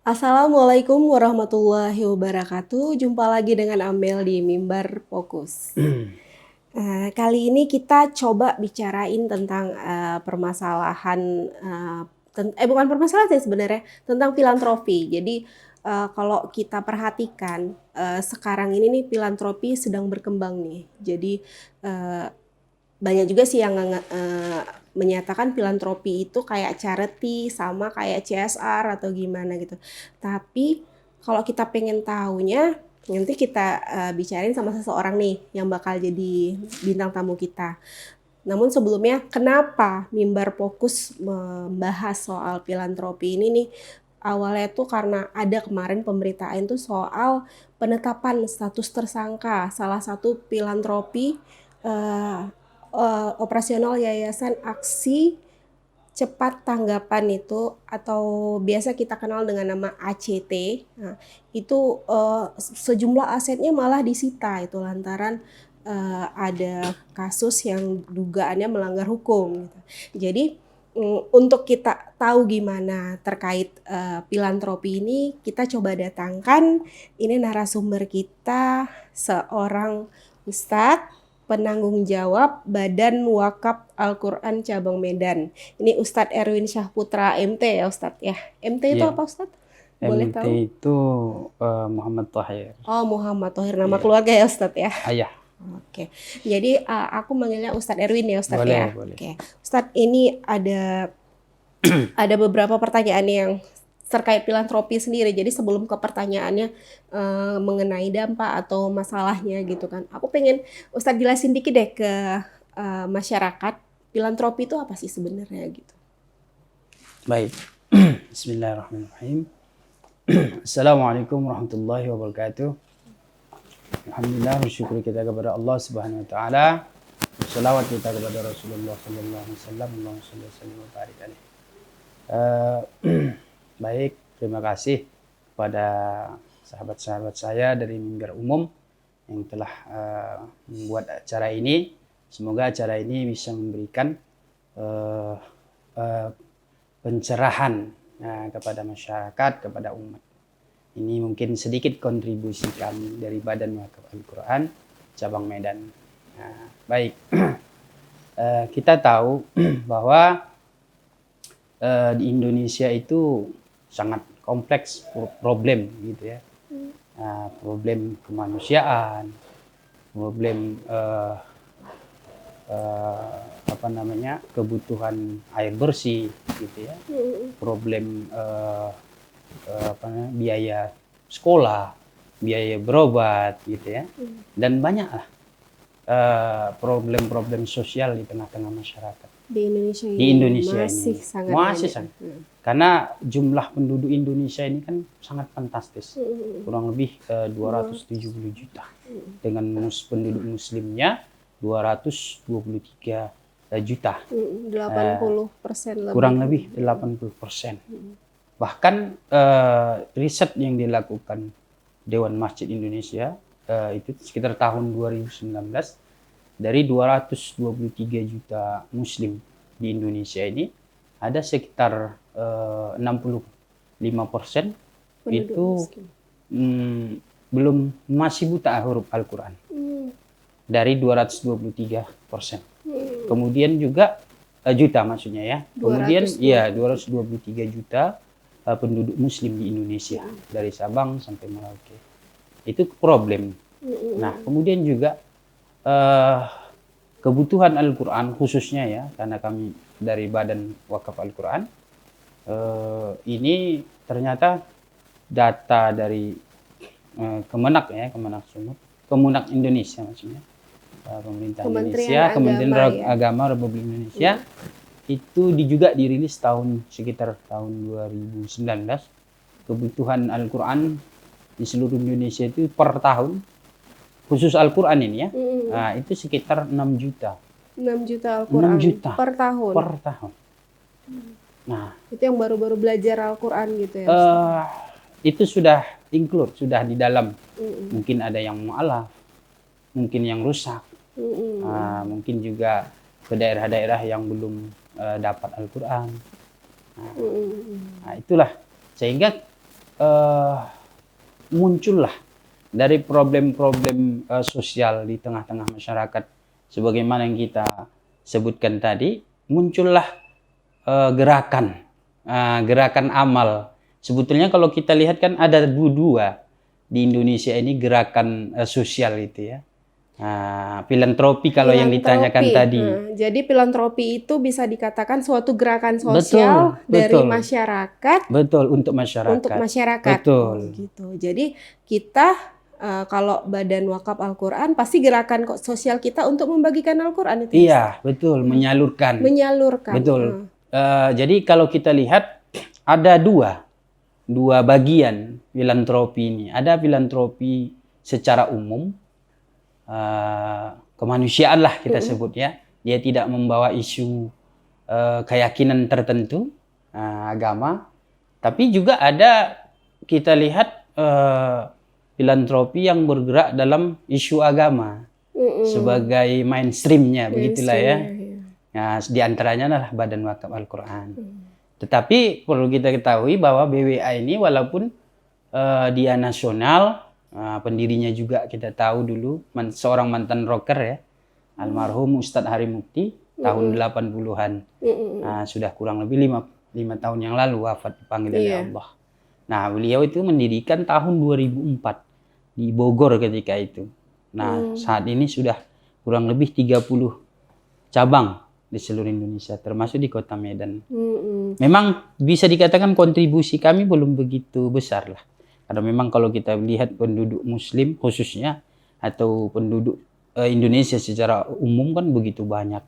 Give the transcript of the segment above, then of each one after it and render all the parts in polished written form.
Assalamualaikum warahmatullahi wabarakatuh. Jumpa lagi dengan Amel di Mimbar Fokus. Kali ini kita coba bicarain tentang permasalahan, bukan permasalahan sih sebenarnya, tentang filantropi. Jadi kalau kita perhatikan sekarang ini nih filantropi sedang berkembang nih. Jadi banyak juga sih yang menyatakan filantropi itu kayak charity sama kayak CSR atau gimana gitu. Tapi kalau kita pengen tahunya, nanti kita bicarain sama seseorang nih yang bakal jadi bintang tamu kita. Namun sebelumnya, kenapa Mimbar Fokus membahas soal filantropi ini nih? Awalnya tuh karena ada kemarin pemberitaan tuh soal penetapan status tersangka salah satu filantropi operasional Yayasan Aksi Cepat Tanggapan itu atau biasa kita kenal dengan nama ACT. Nah, itu sejumlah asetnya malah disita itu lantaran ada kasus yang dugaannya melanggar hukum gitu. Jadi untuk kita tahu gimana terkait filantropi ini, kita coba datangkan ini narasumber kita, seorang ustadz penanggung jawab Badan Wakaf Al-Quran Cabang Medan. Ini Ustadz Erwin Syahputra MT ya Ustadz ya. MT itu Iya, apa Ustadz? Boleh MT tahu? itu Muhammad Thahir. Oh, Muhammad Thohir, nama Iya. keluarga ya Ustadz ya. Ayah. Oke, jadi aku manggilnya Ustadz Erwin ya Ustadz Boleh, ya. boleh. Oke, Ustadz ini ada beberapa pertanyaan yang terkait filantropi sendiri. Jadi sebelum ke pertanyaannya mengenai dampak atau masalahnya gitu kan, aku pengen Ustadz jelasin dikit deh ke masyarakat filantropi itu apa sih sebenarnya gitu. Baik. Bismillahirrahmanirrahim. Assalamualaikum warahmatullahi wabarakatuh. Alhamdulillah, bersyukur kita kepada Allah Subhanahu wa taala. Salawat kita kepada Rasulullah sallallahu alaihi wasallam. Allahumma shalli wa sallim wa barik alaihi. Baik, terima kasih kepada sahabat-sahabat saya dari Mimbar Umum yang telah membuat acara ini. Semoga acara ini bisa memberikan pencerahan kepada masyarakat, kepada umat. Ini mungkin sedikit kontribusi kami dari Badan Wakaf Al-Quran Cabang Medan. Baik, kita tahu bahwa di Indonesia itu sangat kompleks problem gitu ya. Problem kemanusiaan, problem kebutuhan air bersih gitu ya, problem biaya sekolah, biaya berobat gitu ya, dan banyaklah problem-problem sosial di tengah-tengah masyarakat Di Indonesia ini di Indonesia masih ini sangat masih banyak. sangat. Karena jumlah penduduk Indonesia ini kan sangat fantastis, kurang lebih 270 juta dengan penduduk muslimnya 223 juta, 80% lebih. kurang lebih 80%. Bahkan riset yang dilakukan Dewan Masjid Indonesia itu sekitar tahun 2019, dari 223 juta muslim di Indonesia ini ada sekitar 65% itu belum masih buta huruf Al-Quran, dari 223%. Kemudian juga juta maksudnya ya. Kemudian 223 juta penduduk muslim di Indonesia dari Sabang sampai Merauke. Itu problem. Nah, kemudian juga kebutuhan Al-Quran khususnya ya, karena kami dari Badan Wakaf Al-Quran, ini ternyata data dari Kemenak ya, Kemenak Indonesia maksudnya, pemerintah Indonesia, Kementerian Agama Republik Indonesia, itu juga dirilis sekitar tahun 2019. Kebutuhan Al-Quran di seluruh Indonesia itu per tahun, khusus Al-Quran ini ya, itu sekitar 6 juta. 6 juta Al-Quran 6 juta per tahun. Per tahun. Nah, itu yang baru-baru belajar Al-Quran gitu ya? Itu sudah include, sudah di dalam. Mungkin ada yang mu'alaf, mungkin yang rusak, mungkin juga ke daerah-daerah yang belum dapat Al-Quran. Nah, itulah sehingga muncullah dari problem-problem sosial di tengah-tengah masyarakat, sebagaimana yang kita sebutkan tadi, muncullah gerakan amal. Sebetulnya kalau kita lihat kan ada dua di Indonesia ini gerakan sosial itu ya. Filantropi kalau yang ditanyakan tadi. Jadi filantropi itu bisa dikatakan suatu gerakan sosial dari masyarakat. Betul, untuk masyarakat. Untuk masyarakat. Betul. Gitu. Jadi kita kalau Badan Wakaf Al-Quran pasti gerakan sosial kita untuk membagikan Al-Quran itu. Iya, betul, menyalurkan. Menyalurkan. Betul. Jadi kalau kita lihat ada dua bagian filantropi ini. Ada filantropi secara umum, kemanusiaan lah kita sebut ya. Dia tidak membawa isu keyakinan tertentu, agama. Tapi juga ada kita lihat filantropi yang bergerak dalam isu agama sebagai mainstreamnya, begitulah ya. Nah, di antaranya adalah Badan Wakaf Al-Quran. Tetapi perlu kita ketahui bahwa BWA ini walaupun dia nasional, pendirinya juga kita tahu dulu seorang mantan rocker ya, almarhum Ustadz Hari Mukti tahun 80-an. Sudah kurang lebih 5 tahun yang lalu wafat dipanggil oleh Allah. Nah, beliau itu mendirikan tahun 2004 di Bogor ketika itu. Nah, saat ini sudah kurang lebih 30 cabang di seluruh Indonesia, termasuk di Kota Medan. Memang bisa dikatakan kontribusi kami belum begitu besar lah. Karena memang kalau kita lihat penduduk Muslim khususnya atau penduduk Indonesia secara umum kan begitu banyak.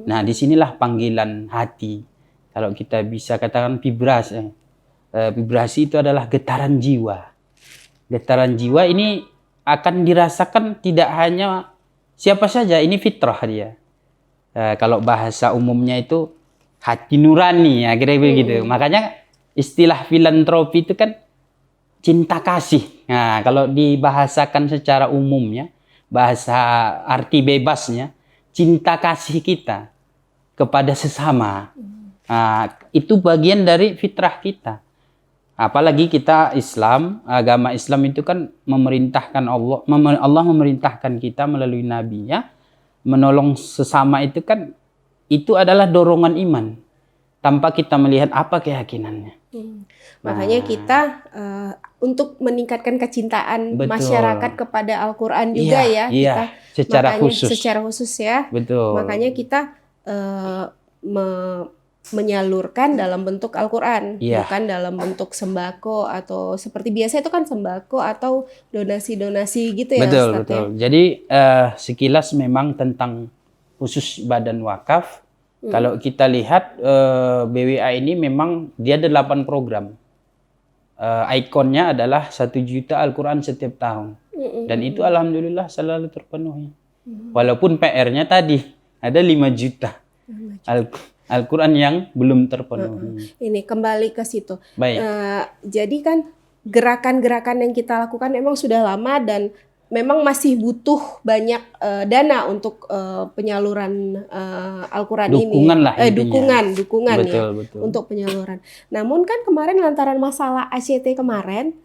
Nah, disinilah panggilan hati. Kalau kita bisa katakan vibrasi. Vibrasi itu adalah getaran jiwa. Getaran jiwa ini akan dirasakan tidak hanya siapa saja, ini fitrah dia. Kalau bahasa umumnya itu hati nurani ya, kira-kira begitu. Makanya istilah filantropi itu kan cinta kasih. Nah, kalau dibahasakan secara umumnya, bahasa arti bebasnya, cinta kasih kita kepada sesama. Nah, itu bagian dari fitrah kita. Apalagi kita Islam, agama Islam itu kan memerintahkan Allah memerintahkan kita melalui nabinya menolong sesama, itu kan itu adalah dorongan iman tanpa kita melihat apa keyakinannya. Makanya kita untuk meningkatkan kecintaan masyarakat kepada Al-Quran juga kita secara khusus ya. Betul. Makanya kita menyalurkan dalam bentuk Al-Quran, bukan dalam bentuk sembako atau seperti biasa itu kan sembako atau donasi-donasi gitu ya. Betul. Jadi sekilas memang tentang khusus Badan Wakaf. Kalau kita lihat BWA ini memang dia ada 8 program. Ikonnya adalah 1 juta Al-Quran setiap tahun. Dan itu alhamdulillah selalu terpenuhi. Walaupun PR-nya tadi ada 5 juta Al-Quran yang belum terpenuhi. Ini kembali ke situ. Baik. Jadi kan gerakan-gerakan yang kita lakukan memang sudah lama dan memang masih butuh banyak dana untuk penyaluran Al-Quran ini. Dukungan betul. Untuk penyaluran. Namun kan kemarin lantaran masalah ACT kemarin,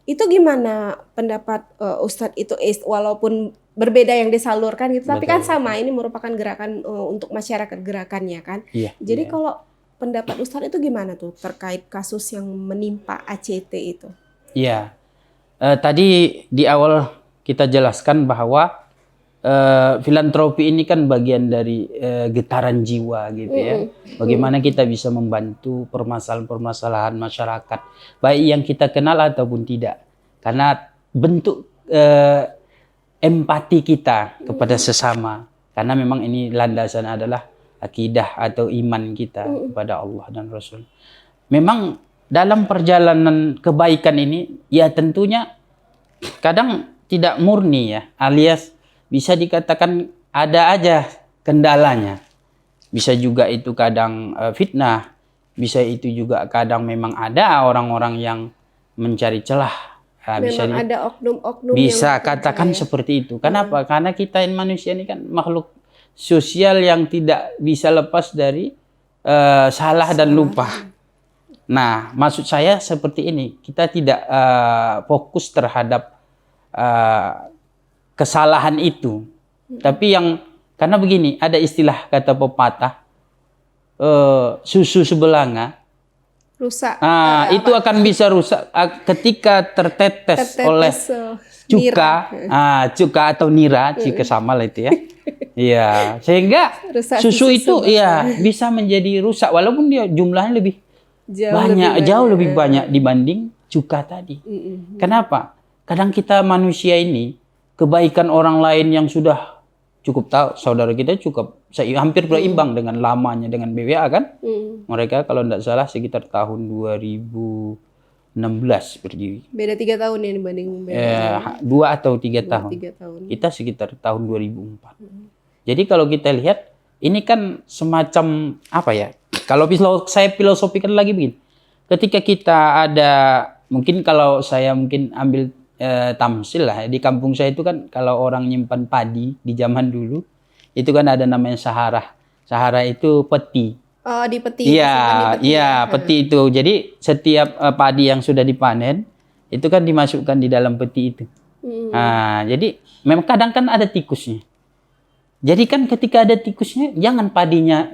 itu gimana pendapat Ustadz itu, walaupun berbeda yang disalurkan gitu, tapi kan sama, ini merupakan gerakan untuk masyarakat gerakannya kan. Jadi kalau pendapat Ustadz itu gimana tuh terkait kasus yang menimpa ACT itu? Iya, tadi di awal kita jelaskan bahwa filantropi ini kan bagian dari getaran jiwa gitu ya. Bagaimana kita bisa membantu permasalahan-permasalahan masyarakat, baik yang kita kenal ataupun tidak. Karena bentuk empati kita kepada sesama, karena memang ini landasan adalah akidah atau iman kita kepada Allah dan Rasul. Memang dalam perjalanan kebaikan ini ya tentunya kadang tidak murni ya, alias bisa dikatakan ada aja kendalanya. Bisa juga itu kadang fitnah, bisa itu juga kadang memang ada orang-orang yang mencari celah. Memang ada oknum-oknum bisa katakan seperti itu. Kenapa? Karena kita manusia ini kan makhluk sosial yang tidak bisa lepas dari salah dan lupa. Nah, maksud saya seperti ini, kita tidak fokus terhadap kesalahan itu. Tapi karena begini, ada istilah kata pepatah, susu sebelanga, rusak. Itu akan bisa rusak ketika tertetes oleh cuka atau nira, cuka sama lah itu ya. Iya, sehingga susu itu bisa menjadi rusak walaupun dia jumlahnya lebih jauh lebih banyak dibanding cuka tadi. Kenapa? Kadang kita manusia ini kebaikan orang lain yang sudah cukup tahu, saudara kita cukup hampir berimbang dengan lamanya dengan BWA kan? Mereka kalau tidak salah sekitar tahun 2016 berdiri. Beda 3 tahun ya dibanding BWA. 2 atau 3 tahun. Kita sekitar tahun 2004. Jadi kalau kita lihat ini kan semacam apa ya? Kalau saya filosofikan lagi begini. Ketika kita ada, mungkin kalau saya ambil tamsil lah, di kampung saya itu kan kalau orang nyimpan padi di zaman dulu itu kan ada namanya sahara. Sahara itu peti. Oh, di peti. Iya, peti itu. Jadi setiap padi yang sudah dipanen itu kan dimasukkan di dalam peti itu. Nah, jadi memang kadang kan ada tikusnya. Jadi kan ketika ada tikusnya, jangan petinya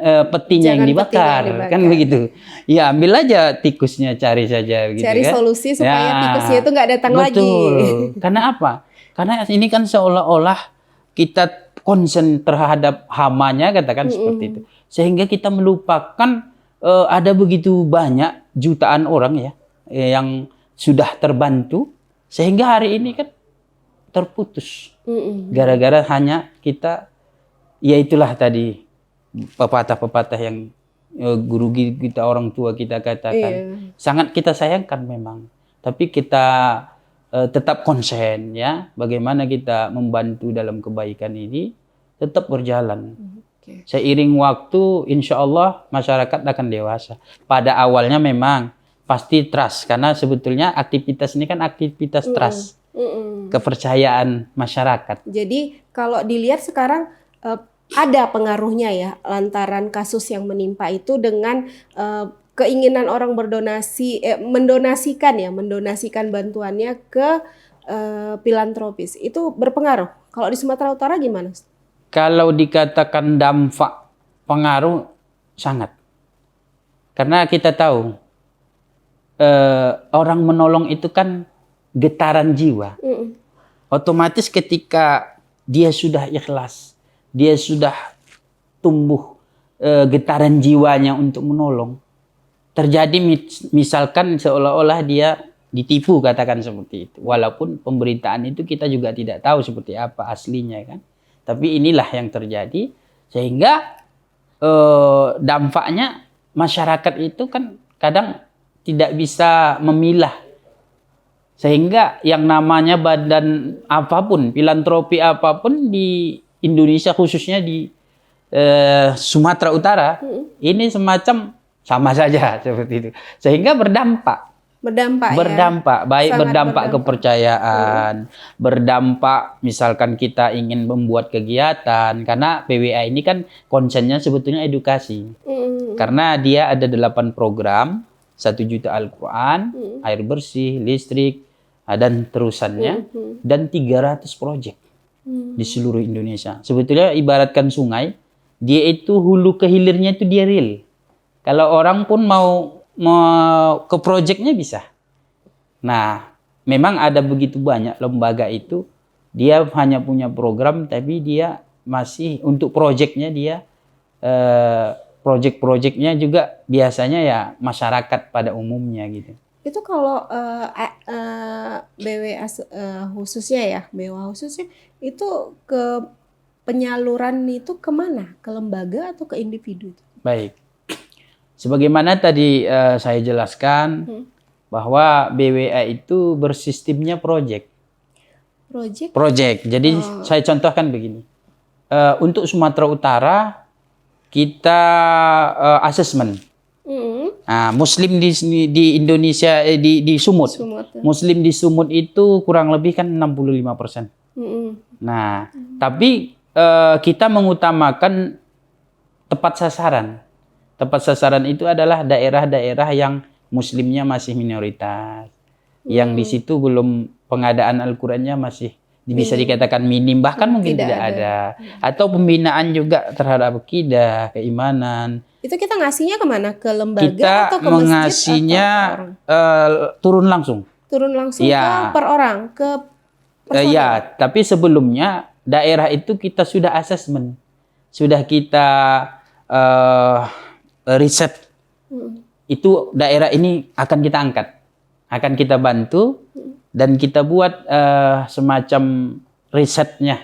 yang dibakar, kan begitu. Ya ambil aja tikusnya, cari saja. Begitu, cari solusi supaya tikusnya itu nggak datang lagi. Karena apa? Karena ini kan seolah-olah kita concern terhadap hamanya, katakan seperti itu. Sehingga kita melupakan ada begitu banyak jutaan orang ya yang sudah terbantu, sehingga hari ini kan terputus. Gara-gara hanya kita. Ya itulah tadi pepatah-pepatah yang guru kita, orang tua kita katakan. Sangat kita sayangkan memang. Tapi kita tetap konsen ya. Bagaimana kita membantu dalam kebaikan ini tetap berjalan. Seiring waktu insya Allah masyarakat akan dewasa. Pada awalnya memang pasti trust. Karena sebetulnya aktivitas ini kan aktivitas trust. Kepercayaan masyarakat. Jadi kalau dilihat sekarang ada pengaruhnya ya lantaran kasus yang menimpa itu dengan keinginan orang mendonasikan bantuannya ke filantropis. Itu berpengaruh. Kalau di Sumatera Utara gimana? Kalau dikatakan dampak pengaruh sangat. Karena kita tahu orang menolong itu kan getaran jiwa. Otomatis ketika dia sudah ikhlas, dia sudah tumbuh getaran jiwanya untuk menolong. Terjadi misalkan seolah-olah dia ditipu, katakan seperti itu. Walaupun pemberitaan itu kita juga tidak tahu seperti apa aslinya kan. Tapi inilah yang terjadi sehingga dampaknya masyarakat itu kan kadang tidak bisa memilah. Sehingga yang namanya badan apapun, filantropi apapun di Indonesia khususnya di Sumatera Utara ini semacam sama saja seperti itu, sehingga berdampak baik, berdampak kepercayaan, berdampak misalkan kita ingin membuat kegiatan, karena PWA ini kan konsennya sebetulnya edukasi, karena dia ada 8 program, 1 juta Al-Quran, air bersih, listrik, dan terusannya, dan 300 proyek di seluruh Indonesia. Sebetulnya ibaratkan sungai, dia itu hulu ke hilirnya itu dia real. Kalau orang pun mau ke proyeknya bisa. Nah, memang ada begitu banyak lembaga itu, dia hanya punya program, tapi dia masih untuk proyeknya dia, proyek-proyeknya juga biasanya ya masyarakat pada umumnya gitu. Itu kalau BWA khususnya itu ke penyaluran itu kemana? Ke lembaga atau ke individu? Baik, sebagaimana tadi saya jelaskan bahwa BWA itu bersistemnya proyek. Jadi saya contohkan begini, untuk Sumatera Utara kita asesmen. Nah, Muslim di Indonesia di Sumut. Muslim di Sumut itu kurang lebih kan 65%. Nah, tapi kita mengutamakan tepat sasaran. Tepat sasaran itu adalah daerah-daerah yang Muslimnya masih minoritas. Yang di situ belum pengadaan Al-Qur'annya masih bisa dikatakan minim, bahkan mungkin tidak ada. Atau pembinaan juga terhadap akidah, keimanan. Itu kita ngasihnya kemana? Ke lembaga Kita atau ke masjid mengasihnya atau ke orang? turun langsung. Turun langsung Ya. ke per orang, ke personal? Ya, tapi sebelumnya daerah itu kita sudah asesmen. Sudah kita riset. Itu daerah ini akan kita angkat. Akan kita bantu dan kita buat semacam risetnya.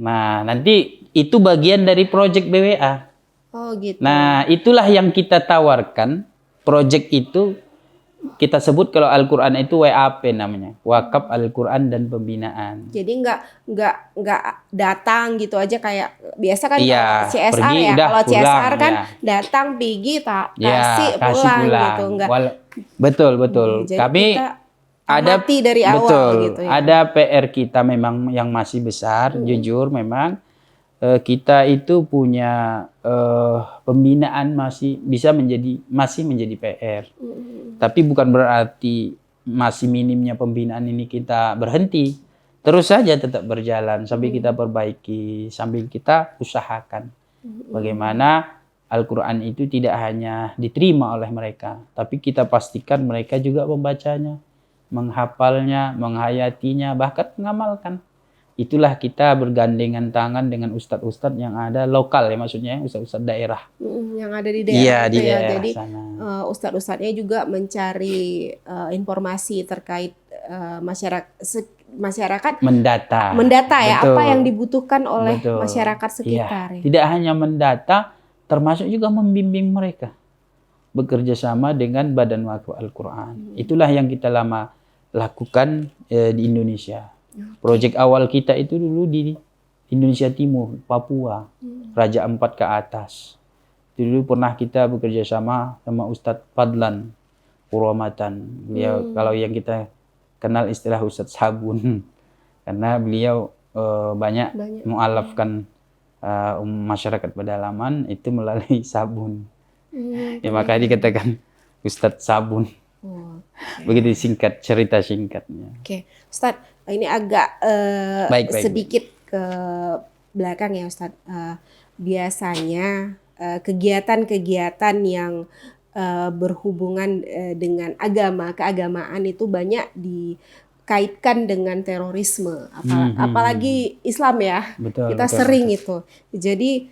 Nah, nanti itu bagian dari proyek BWA. Oh gitu. Nah, itulah yang kita tawarkan. Proyek itu kita sebut kalau Al-Qur'an itu WAP namanya, Wakaf Al-Qur'an dan Pembinaan. Jadi nggak datang gitu aja kayak biasa kan Iya, kalau CSR pergi, ya. udah Kalau pulang, CSR kan ya. datang pergi Ya, kasih pulang gitu. Nggak. Betul. Jadi Kami kita ada amati dari awal gitu ya. Ada PR kita memang yang masih besar, jujur memang kita itu punya pembinaan masih menjadi PR. Tapi bukan berarti masih minimnya pembinaan ini kita berhenti. Terus saja tetap berjalan sambil kita perbaiki, sambil kita usahakan bagaimana Al-Qur'an itu tidak hanya diterima oleh mereka, tapi kita pastikan mereka juga membacanya, menghafalnya, menghayatinya, bahkan mengamalkan. Itulah kita bergandengan tangan dengan ustadz-ustadz yang ada lokal ya, maksudnya ustadz-ustadz daerah. Yang ada di daerah Iya, itu di ya. daerah Jadi sana. ustadz-ustadznya juga mencari informasi terkait masyarakat Mendata ya, betul. apa yang dibutuhkan oleh Betul. masyarakat sekitar. Ya. Tidak hanya mendata, termasuk juga membimbing mereka bekerja sama dengan Badan Wakaf Al-Qur'an. Itulah yang kita lama lakukan di Indonesia. Proyek awal kita itu dulu di Indonesia Timur, Papua, Raja Ampat ke atas. Dulu pernah kita bekerja sama Ustadz Fadlan Purwamatan. Beliau kalau yang kita kenal istilah Ustadz Sabun, karena beliau banyak mu'alafkan masyarakat pedalaman itu melalui sabun. Ya makanya dikatakan Ustadz Sabun. Begitu singkat, cerita singkatnya. Oke, Ustadz, ini agak baik. sedikit ke belakang ya Ustadz. Biasanya kegiatan-kegiatan yang berhubungan dengan keagamaan itu banyak dikaitkan dengan terorisme, apalagi Islam ya. Betul, kita sering itu. Jadi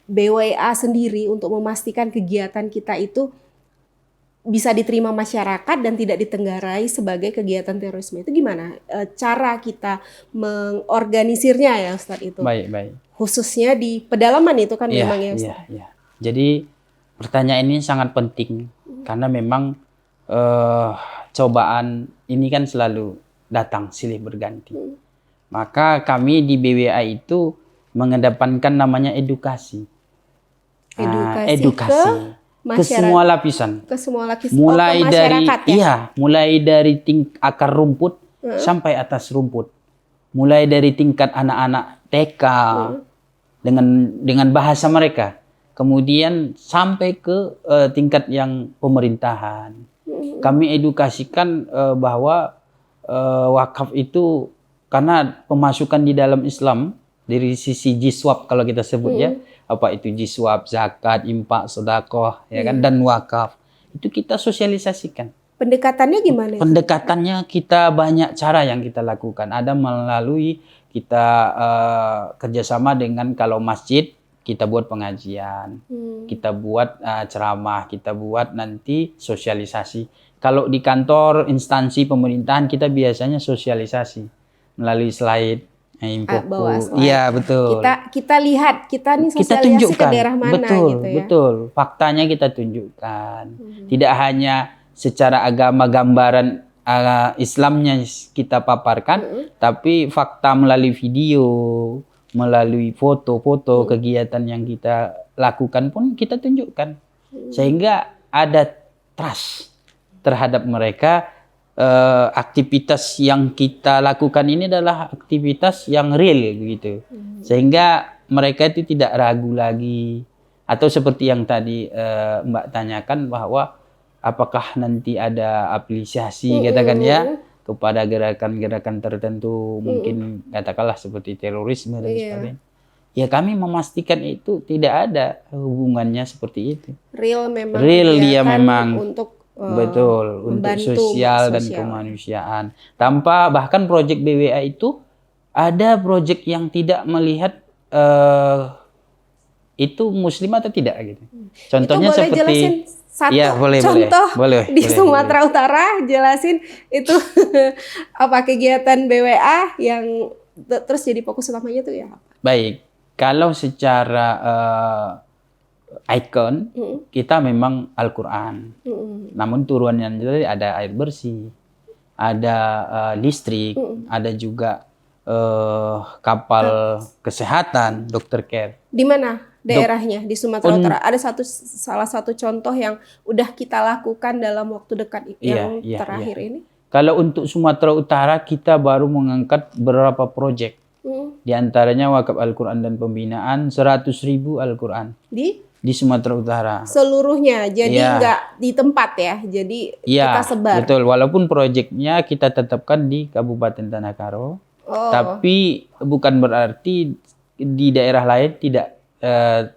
BWA sendiri untuk memastikan kegiatan kita itu bisa diterima masyarakat dan tidak ditenggarai sebagai kegiatan terorisme, itu gimana cara kita mengorganisirnya ya Ustadz itu? Baik. Khususnya di pedalaman itu kan memang ya Ustadz. Iya. Jadi pertanyaan ini sangat penting karena memang cobaan ini kan selalu datang silih berganti. Maka kami di BWA itu mengedepankan namanya edukasi. Edukasi. Ke semua lapisan. Mulai dari mulai dari akar rumput sampai atas rumput. Mulai dari tingkat anak-anak TK dengan bahasa mereka. Kemudian sampai ke tingkat yang pemerintahan. Kami edukasikan bahwa wakaf itu karena pemasukan di dalam Islam dari sisi jiswab kalau kita sebut ya. Apa itu jiswab, zakat, infak, sedekah, ya kan, dan wakaf. Itu kita sosialisasikan. Pendekatannya gimana? Pendekatannya kita banyak cara yang kita lakukan. Ada melalui kita kerjasama dengan kalau masjid, kita buat pengajian, kita buat ceramah, kita buat nanti sosialisasi. Kalau di kantor, instansi pemerintahan, kita biasanya sosialisasi melalui slide. Iya betul. Kita lihat, kita nih sosialisasi ke daerah mana gitu ya. Betul. Faktanya kita tunjukkan. Tidak hanya secara agama gambaran Islamnya kita paparkan, tapi fakta melalui video, melalui foto-foto kegiatan yang kita lakukan pun kita tunjukkan. Sehingga ada trust terhadap mereka. Aktivitas yang kita lakukan ini adalah aktivitas yang real gitu, sehingga mereka itu tidak ragu lagi. Atau seperti yang tadi Mbak tanyakan bahwa apakah nanti ada apresiasi katakan ya kepada gerakan-gerakan tertentu, mungkin katakanlah seperti terorisme dan sebagainya. Ya kami memastikan itu tidak ada hubungannya seperti itu. Real memang dia memang untuk betul untuk sosial dan kemanusiaan. Tanpa bahkan proyek BWA itu ada proyek yang tidak melihat itu muslim atau tidak gitu. Contohnya itu boleh seperti jelasin satu ya, contoh boleh, di Sumatera Utara, jelasin itu apa kegiatan BWA yang terus jadi fokus utamanya tuh ya. Baik, kalau secara ikon kita memang Al-Quran. Namun turunannya jadi ada air bersih, ada listrik, ada juga kapal kesehatan, dokter care. Di mana daerahnya di Sumatera Utara? Ada salah satu contoh yang udah kita lakukan dalam waktu dekat yang terakhir ini. Kalau untuk Sumatera Utara kita baru mengangkat beberapa proyek. Di antaranya wakaf Al-Quran dan pembinaan 100.000 Al-Quran di Sumatera Utara. Seluruhnya, jadi nggak di tempat ya, jadi kita sebar. Betul, walaupun proyeknya kita tetapkan di Kabupaten Tanah Karo, tapi bukan berarti di daerah lain tidak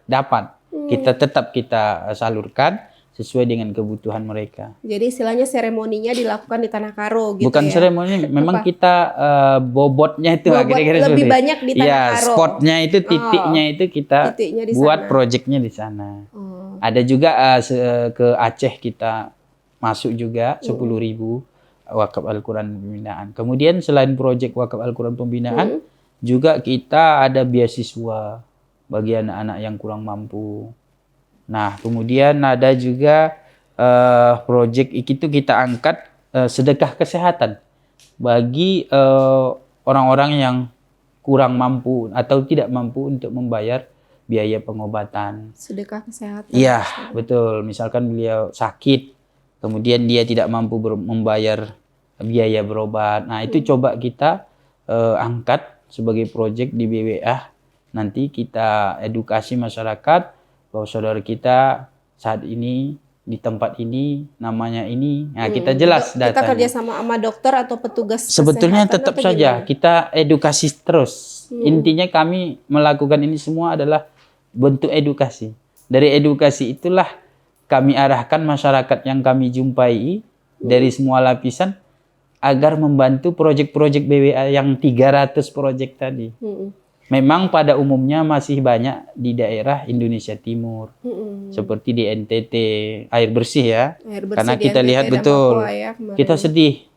dapat. Kita salurkan sesuai dengan kebutuhan mereka. Jadi istilahnya seremoninya dilakukan di Tanah Karo gitu. Bukan seremoni, memang kita bobotnya itu lebih banyak di Tanah Karo. Spotnya itu, titiknya itu kita buat proyeknya di sana. Ada juga ke Aceh kita masuk juga 10.000 wakaf Al-Quran pembinaan. Kemudian selain proyek wakaf Al-Quran pembinaan, juga kita ada beasiswa bagi anak-anak yang kurang mampu. Nah, kemudian ada juga proyek itu kita angkat sedekah kesehatan bagi orang-orang yang kurang mampu atau tidak mampu untuk membayar biaya pengobatan. Sedekah kesehatan. Iya, betul. Misalkan beliau sakit, kemudian dia tidak mampu membayar biaya berobat. Nah, itu coba kita angkat sebagai proyek di BWA. Nanti kita edukasi masyarakat bahwa saudara kita saat ini di tempat ini namanya ini. Nah, kita jelas datanya. Kita kerja sama dokter atau petugas sebetulnya kesehatan tetap saja gimana? Kita edukasi terus. Intinya kami melakukan ini semua adalah bentuk edukasi. Dari edukasi itulah kami arahkan masyarakat yang kami jumpai dari semua lapisan agar membantu proyek-proyek BWA yang 300 proyek tadi. Memang pada umumnya masih banyak di daerah Indonesia Timur, seperti di NTT, air bersih ya. Karena kita lihat betul, kita sedih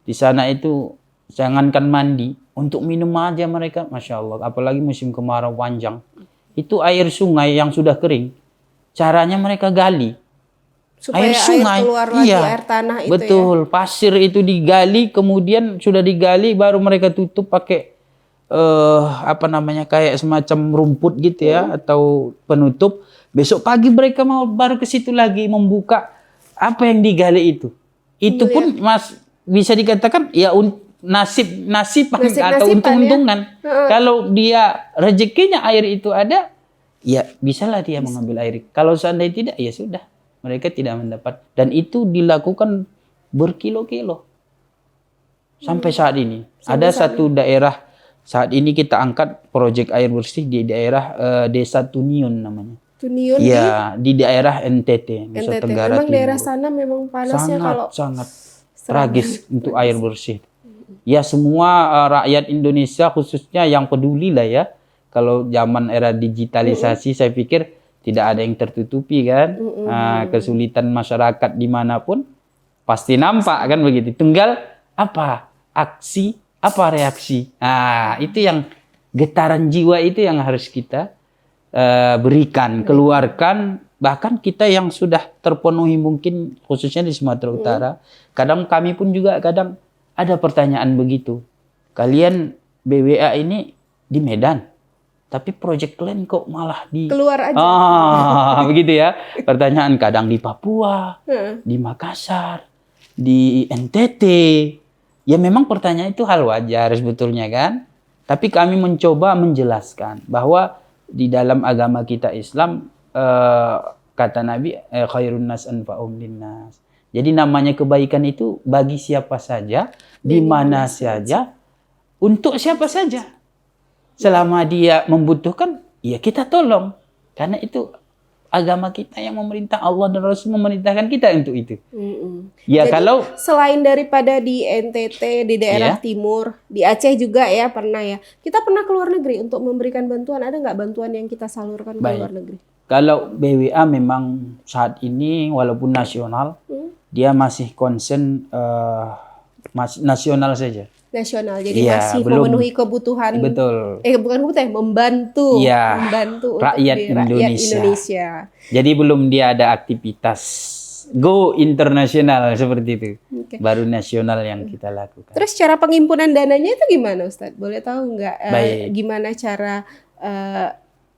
di sana itu jangankan mandi, untuk minum aja mereka, masya Allah. Apalagi musim kemarau panjang, itu air sungai yang sudah kering, caranya mereka gali. Supaya air sungai, keluar lagi, air tanah itu betul, ya? Pasir itu digali, kemudian sudah digali, baru mereka tutup pakai kayak semacam rumput gitu ya, atau penutup. Besok pagi mereka baru ke situ lagi membuka apa yang digali itu. Itu pun bisa dikatakan ya nasib atau untung-untungan. Ya? Kalau dia rezekinya air itu ada, ya bisalah dia mengambil air. Kalau seandainya tidak, ya sudah, mereka tidak mendapat. Dan itu dilakukan berkilo-kilo sampai saat ini. Ada satu daerah. Saat ini kita angkat proyek air bersih di daerah Desa Tuniun namanya. Tuniun? Ya, di daerah NTT, Nusa Tenggara Timur. Memang Timur. daerah sana memang panasnya sangat tragis untuk air bersih. Ya, semua rakyat Indonesia khususnya yang peduli lah ya. Kalau zaman era digitalisasi saya pikir tidak ada yang tertutupi kan. Kesulitan masyarakat dimanapun pasti nampak kan begitu. Tinggal apa? Aksi. Apa reaksi? Nah, itu yang getaran jiwa itu yang harus kita berikan, keluarkan. Bahkan kita yang sudah terpenuhi mungkin khususnya di Sumatera Utara, kadang kami pun juga kadang ada pertanyaan begitu. Kalian BWA ini di Medan, tapi proyek kalian kok malah di keluar aja. Begitu ya. Pertanyaan kadang di Papua, di Makassar, di NTT. Ya memang pertanyaan itu hal wajar sebetulnya kan. Tapi kami mencoba menjelaskan bahwa di dalam agama kita Islam, kata Nabi, khairun nas anfa'um linnas. Jadi namanya kebaikan itu bagi siapa saja, di mana saja, untuk siapa saja. Selama dia membutuhkan, ya kita tolong. Karena itu agama kita yang memerintah, Allah dan Rasul memerintahkan kita untuk itu. Ya, jadi, kalau selain daripada di NTT, di daerah timur, di Aceh juga ya pernah ya. Kita pernah ke luar negeri untuk memberikan bantuan. Ada nggak bantuan yang kita salurkan ke luar negeri? Kalau BWA memang saat ini walaupun nasional, dia masih concern nasional saja. Nasional, jadi masih memenuhi kebutuhan. Betul. Bukan kebutuhan, membantu rakyat Indonesia. Jadi belum dia ada aktivitas go internasional seperti itu. Baru nasional yang kita lakukan. Terus cara pengimpunan dananya itu gimana, Ustadz? Boleh tahu nggak? Gimana cara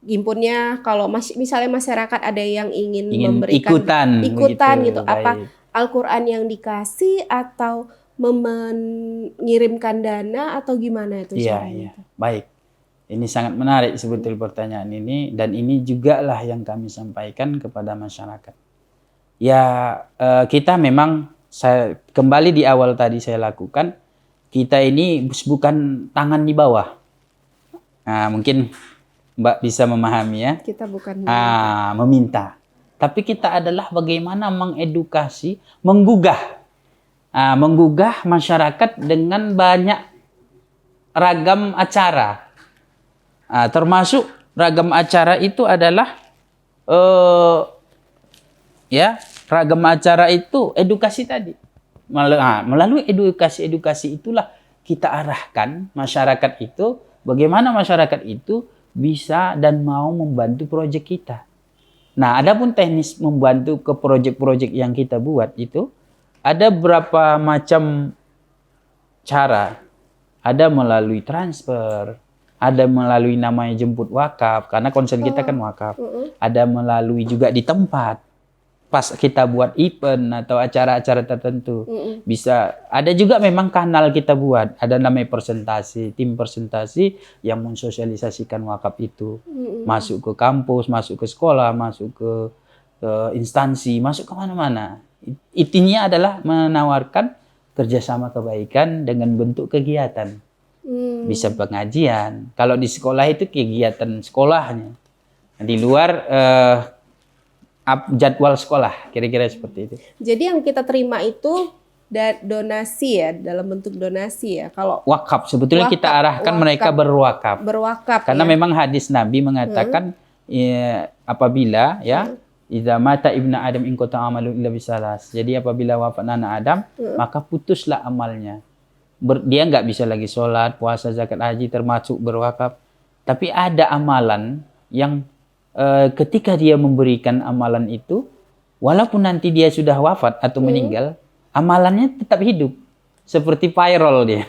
impunnya? Kalau misalnya masyarakat ada yang ingin memberikan ikutan gitu, apa Al-Quran yang dikasih atau mengirimkan dana atau gimana itu caranya? Iya. Baik. Ini sangat menarik sebetulnya pertanyaan ini, dan ini juga lah yang kami sampaikan kepada masyarakat. Ya, kita memang, saya kembali di awal tadi saya lakukan, kita ini bukan tangan di bawah. Nah, mungkin Mbak bisa memahami ya. Kita bukan meminta. Tapi kita adalah bagaimana mengedukasi, menggugah masyarakat dengan banyak ragam acara. Termasuk ragam acara itu adalah ragam acara itu edukasi tadi. Melalui edukasi itulah kita arahkan masyarakat itu, bagaimana masyarakat itu bisa dan mau membantu proyek kita. Nah, adapun teknis membantu ke proyek-proyek yang kita buat itu ada berapa macam cara. Ada melalui transfer, ada melalui namanya jemput wakaf, karena concern kita kan wakaf. Ada melalui juga di tempat, pas kita buat event atau acara-acara tertentu. Bisa, ada juga memang kanal kita buat, ada namanya presentasi, tim presentasi yang mensosialisasikan wakaf itu. Masuk ke kampus, masuk ke sekolah, masuk ke instansi, masuk ke mana-mana. Intinya adalah menawarkan kerjasama kebaikan dengan bentuk kegiatan. Bisa pengajian. Kalau di sekolah itu kegiatan sekolahnya. Di luar jadwal sekolah, kira-kira seperti itu. Jadi yang kita terima itu donasi ya, dalam bentuk donasi ya. Kalau wakaf, sebetulnya kita arahkan mereka berwakaf. Karena memang hadis Nabi mengatakan apabila idza mata ibnu Adam in qata amalu illa bisalas. Jadi apabila wafat anak Adam, maka putuslah amalnya. Dia nggak bisa lagi sholat, puasa, zakat, haji, termasuk berwakaf. Tapi ada amalan yang ketika dia memberikan amalan itu, walaupun nanti dia sudah wafat atau meninggal, amalannya tetap hidup. Seperti viral dia,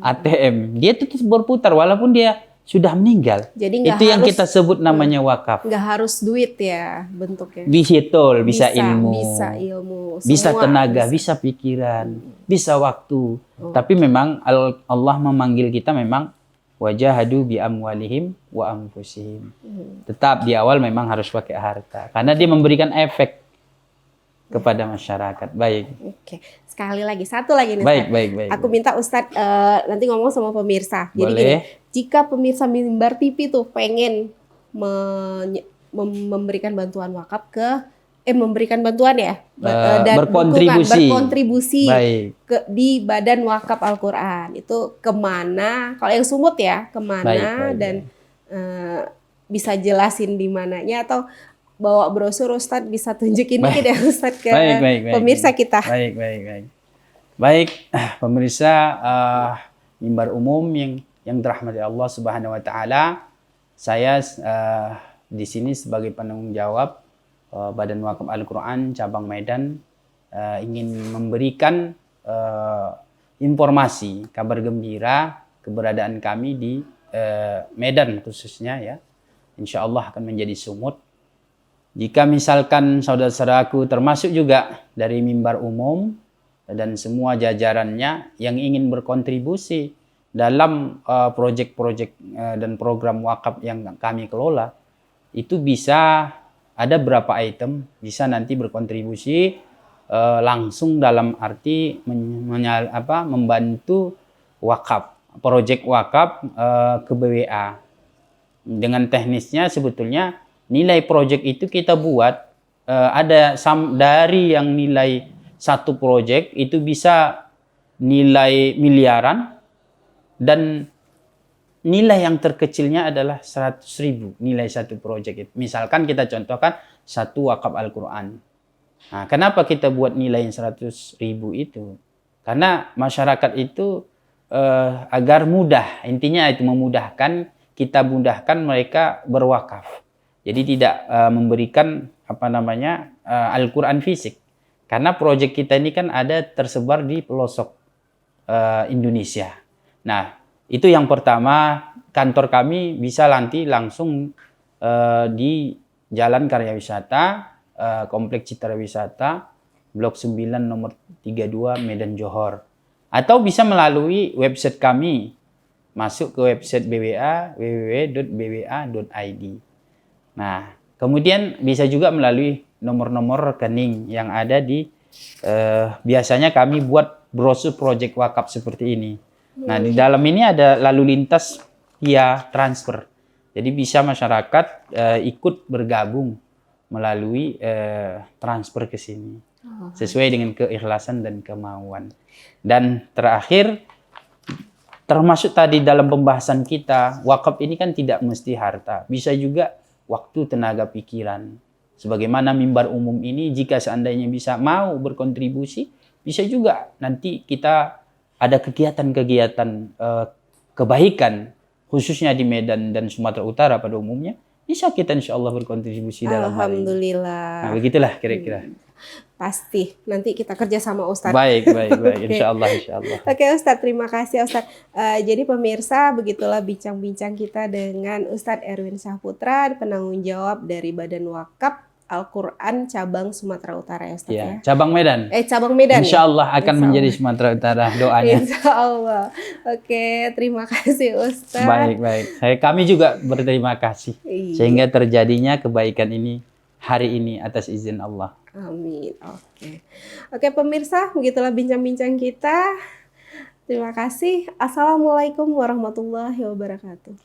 ATM. Dia tetap berputar walaupun dia sudah meninggal. Jadi itu yang kita sebut namanya wakaf. Nggak harus duit ya bentuknya. Bisa ilmu, bisa tenaga, bisa pikiran, bisa waktu. Tapi memang Allah memanggil kita memang wajahadu bi amwalihim wa anfusihim. Tetap di awal memang harus pakai harta, karena dia memberikan efek kepada masyarakat. Baik. Oke. Sekali lagi, satu lagi nih. Baik. Aku minta Ustadz nanti ngomong sama pemirsa. Jadi gini, jika pemirsa Mimbar TV tuh pengen memberikan bantuan wakaf memberikan bantuan ya dan berkontribusi di Badan Wakaf Al-Quran, itu kemana? Kalau yang Sumut ya kemana? Dan bisa jelasin di mananya, atau bawa brosur Ustadz bisa tunjukin dikit ya Ustadz ke pemirsa kita. Baik, pemirsa Mimbar Umum yang dirahmati Allah Subhanahu wa taala. Saya di sini sebagai penanggung jawab Badan Wakaf Al-Quran cabang Medan ingin memberikan informasi, kabar gembira keberadaan kami di Medan khususnya ya. Insya Allah akan menjadi sumut. Jika misalkan saudara-saudaraku termasuk juga dari Mimbar Umum dan semua jajarannya yang ingin berkontribusi dalam proyek-proyek dan program wakaf yang kami kelola, itu bisa ada berapa item, bisa nanti berkontribusi langsung dalam arti membantu wakaf, proyek wakaf ke BWA. Dengan teknisnya sebetulnya nilai proyek itu kita buat dari yang nilai satu proyek itu bisa nilai miliaran, dan nilai yang terkecilnya adalah 100.000 nilai satu proyek itu. Misalkan kita contohkan satu wakaf Al-Quran. Nah, kenapa kita buat nilai yang 100.000 itu? Karena masyarakat itu agar mudah, intinya itu memudahkan, kita mudahkan mereka berwakaf. Jadi tidak memberikan Al-Quran fisik. Karena proyek kita ini kan ada tersebar di pelosok Indonesia. Nah, itu yang pertama, kantor kami bisa nanti langsung di Jalan Karya Wisata, Kompleks Citra Wisata, Blok 9 nomor 32 Medan Johor. Atau bisa melalui website kami, masuk ke website BWA, www.bwa.id. Nah, kemudian bisa juga melalui nomor-nomor rekening yang ada di, biasanya kami buat brosur proyek wakaf seperti ini. Nah, di dalam ini ada lalu lintas via transfer. Jadi bisa masyarakat ikut bergabung melalui transfer ke sini. Sesuai dengan keikhlasan dan kemauan. Dan terakhir, termasuk tadi dalam pembahasan kita, wakaf ini kan tidak mesti harta. Bisa juga waktu, tenaga, pikiran. Sebagaimana mimbar umum ini, jika seandainya bisa mau berkontribusi, bisa juga nanti kita ada kegiatan-kegiatan kebaikan, khususnya di Medan dan Sumatera Utara pada umumnya, bisa kita insya Allah berkontribusi dalam hal ini. Alhamdulillah. Nah, begitulah kira-kira. Pasti, nanti kita kerja sama Ustadz. Baik. Insya Allah. Oke Ustadz, terima kasih Ustadz. Jadi pemirsa, begitulah bincang-bincang kita dengan Ustadz Erwin Syahputra, penanggung jawab dari Badan Wakaf Al-Quran cabang Sumatera Utara ya Ustadz ya. Cabang Medan. Cabang Medan. Insya Allah akan menjadi Sumatera Utara, doanya. Insya Allah. Oke, terima kasih Ustadz. Baik. Kami juga berterima kasih. Iya. Sehingga terjadinya kebaikan ini hari ini atas izin Allah. Amin. Oke pemirsa, begitulah bincang-bincang kita. Terima kasih. Assalamualaikum warahmatullahi wabarakatuh.